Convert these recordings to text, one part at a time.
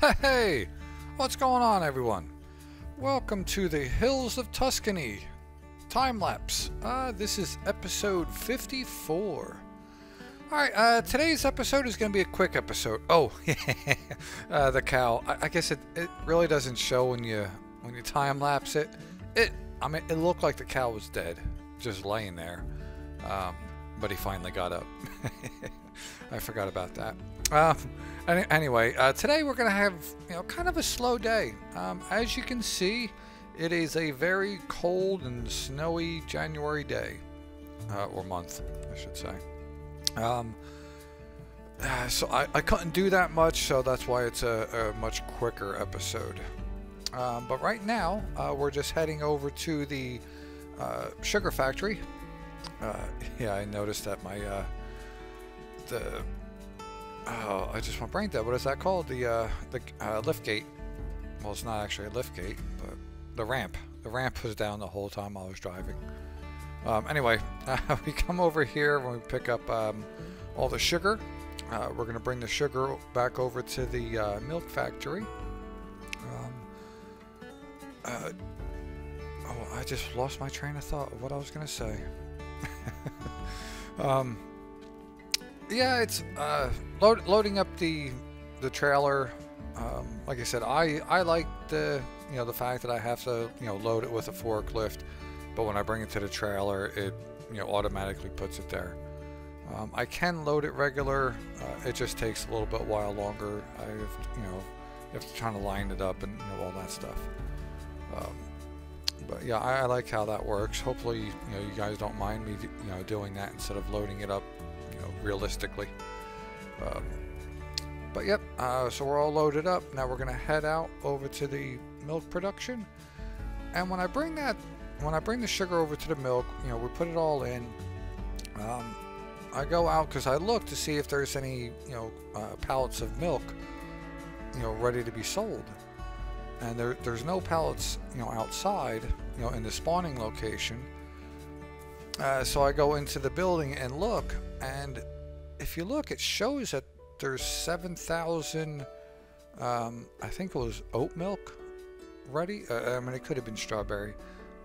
Hey, what's going on, everyone? Welcome to the hills of Tuscany. Time-lapse. This is episode 54. Alright, today's episode is going to be a quick episode. Oh, the cow. I guess it really doesn't show when you time-lapse it. It looked like the cow was dead, just laying there. But he finally got up. I forgot about that. Anyway, today we're going to have, kind of a slow day. As you can see, it is a very cold and snowy January day, or month, I should say. So I couldn't do that much, so that's why it's a much quicker episode. But right now, we're just heading over to the sugar factory. Yeah, I noticed that my I just went brain dead. What is that called? The lift gate. Well, it's not actually a lift gate, but the ramp. The ramp was down the whole time I was driving. Anyway, we come over here when we pick up all the sugar. We're going to bring the sugar back over to the milk factory. Oh, I just lost my train of thought of what I was going to say. Yeah, it's loading up the trailer. Like I said, I like the the fact that I have to load it with a forklift, but when I bring it to the trailer, it automatically puts it there. I can load it regular. It just takes a little bit while longer. I have to try to line it up and all that stuff. But yeah, I like how that works. Hopefully, you guys don't mind me doing that instead of loading it up realistically. But yep, so we're all loaded up. Now we're gonna head out over to the milk production, and when I bring the sugar over to the milk, we put it all in. I go out because I look to see if there's any pallets of milk ready to be sold, and there's no pallets outside in the spawning location. So I go into the building and look, and if you look, it shows that there's 7,000 I think it was oat milk ready. It could have been strawberry.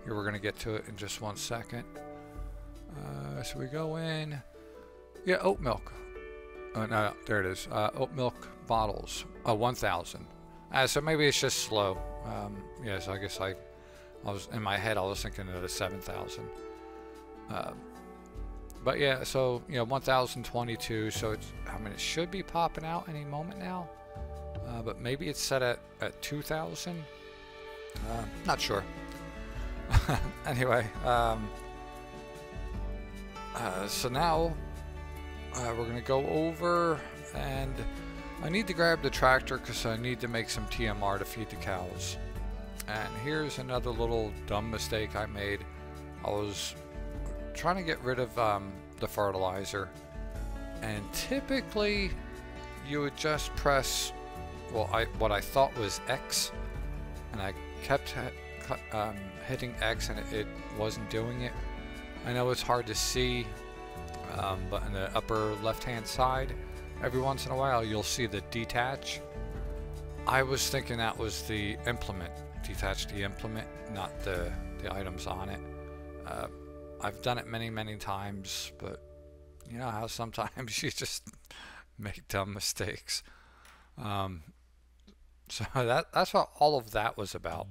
Here, we're gonna get to it in just one second. So we go in. Yeah, oat milk. No, there it is. Oat milk bottles. 1,000. So maybe it's just slow. Yeah, so I guess I was in my head. I was thinking of the 7,000. But yeah, so 1,022. So it's, it should be popping out any moment now. But maybe it's set at 2,000. Not sure. Anyway, so now we're gonna go over, and I need to grab the tractor because I need to make some TMR to feed the cows. And here's another little dumb mistake I made. I was trying to get rid of the fertilizer, and typically you would just press what I thought was X, and I kept hitting X, and it wasn't doing it. I know it's hard to see, but in the upper left hand side, every once in a while you'll see the detach. I was thinking that was the implement, detach the implement, not the items on it. I've done it many times, but you know how sometimes you just make dumb mistakes. So that's what all of that was about.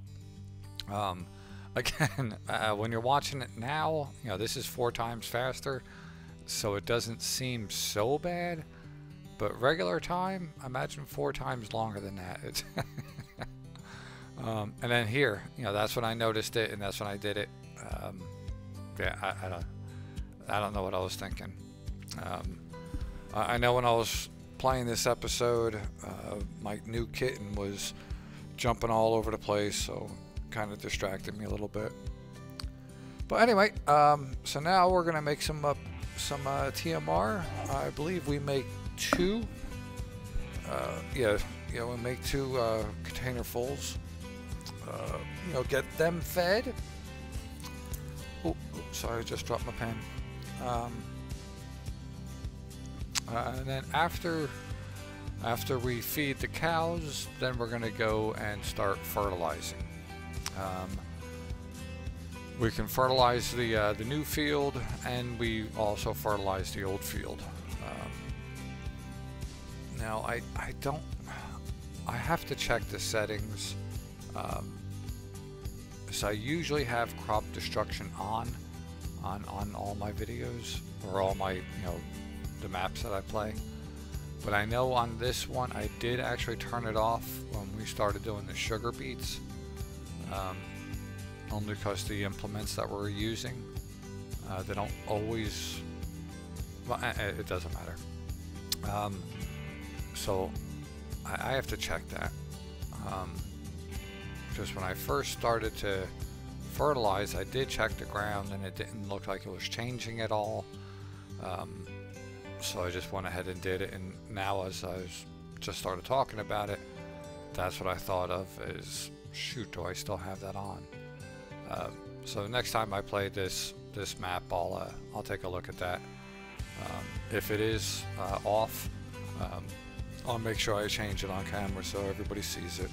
Again, when you're watching it now, this is 4 times faster, so it doesn't seem so bad. But regular time, imagine 4 times longer than that. And then here, that's when I noticed it, and that's when I did it. Yeah, I don't know what I was thinking. I know when I was playing this episode, my new kitten was jumping all over the place, so kind of distracted me a little bit. But anyway, so now we're gonna make some TMR. I believe we make 2. Yeah, we make 2 container fulls. Get them fed. Oh, sorry, I just dropped my pen. And then after After we feed the cows, then we're going to go and start fertilizing. We can fertilize the new field, and we also fertilize the old field. Now I have to check the settings. So I usually have crop destruction on all my videos, or all my, the maps that I play. But I know on this one I did actually turn it off when we started doing the sugar beets. Only because the implements that we're using, they don't always, well, it doesn't matter. So I have to check that. Because when I first started to fertilize, I did check the ground and it didn't look like it was changing at all. So I just went ahead and did it, and now as I just started talking about it, that's what I thought of is, shoot, do I still have that on? So next time I play this map, I'll take a look at that. If it is off, I'll make sure I change it on camera so everybody sees it.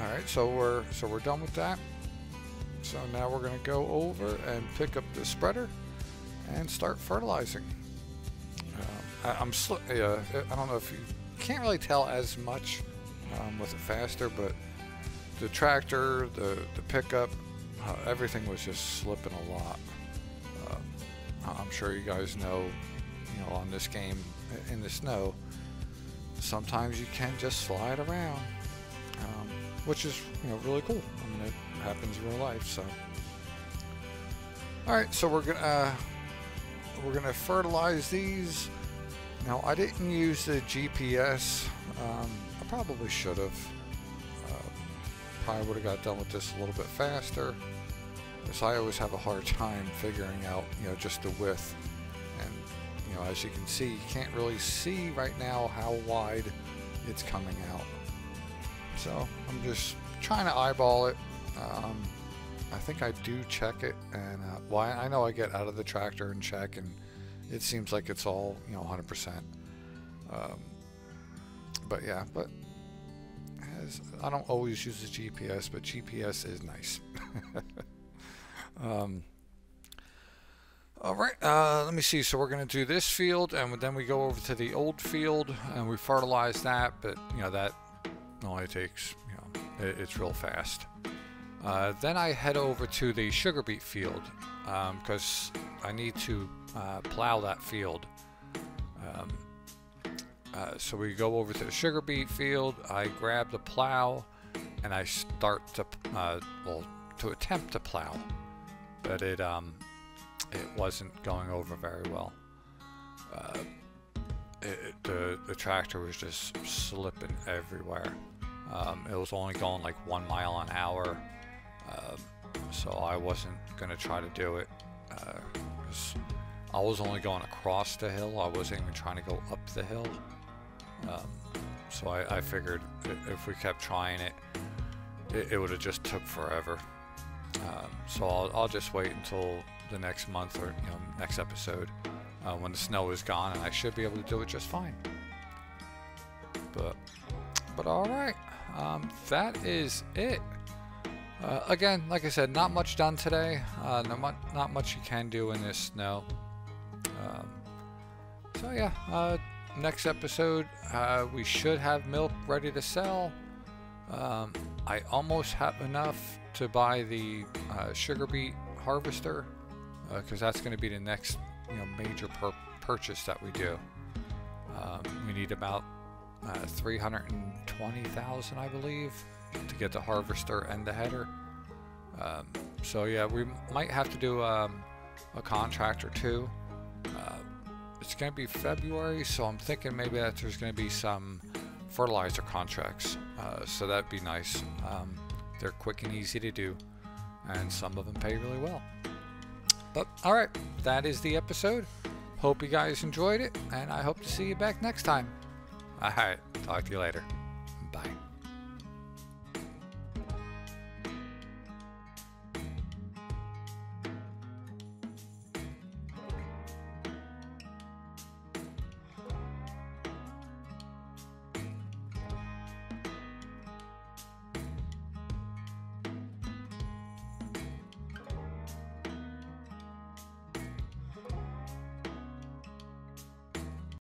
Alright, so we're done with that. So now we're going to go over and pick up the spreader and start fertilizing. I don't know if you can't really tell as much with it faster, but the tractor, the pickup, everything was just slipping a lot. I'm sure you guys know, on this game in the snow, sometimes you can just slide around, which is really cool. I mean, it happens in real life. So, all right, so we're gonna fertilize these. Now, I didn't use the GPS. I probably should have. Probably would have got done with this a little bit faster, because I always have a hard time figuring out, just the width. And as you can see, you can't really see right now how wide it's coming out. So I'm just trying to eyeball it. I think I do check it, and well, I know I get out of the tractor and check, and it seems like it's all 100%. But yeah, I don't always use the GPS, but GPS is nice. All right, let me see. So we're going to do this field, and then we go over to the old field, and we fertilize that. But that only takes, it's real fast. Then I head over to the sugar beet field, because I need to plow that field. So we go over to the sugar beet field. I grab the plow, and I start to to attempt to plow, but it wasn't going over very well. The tractor was just slipping everywhere. It was only going like 1 mile an hour, so I wasn't gonna try to do it. 'Cause I was only going across the hill. I wasn't even trying to go up the hill. So I figured if we kept trying it would have just took forever. So I'll just wait until the next month, or next episode, when the snow is gone, and I should be able to do it just fine. But all right, that is it. Again, like I said, not much done today. Not much you can do in this snow. So yeah, next episode, we should have milk ready to sell. I almost have enough to buy the sugar beet harvester, because that's going to be the next major purchase that we do. We need about 320,000, I believe, to get the harvester and the header. So yeah, we might have to do a contract or two. It's going to be February, so I'm thinking maybe that there's going to be some fertilizer contracts, so that'd be nice. They're quick and easy to do, and some of them pay really well. But alright, that is the episode. Hope you guys enjoyed it, and I hope to see you back next time. Alright, talk to you later. Bye.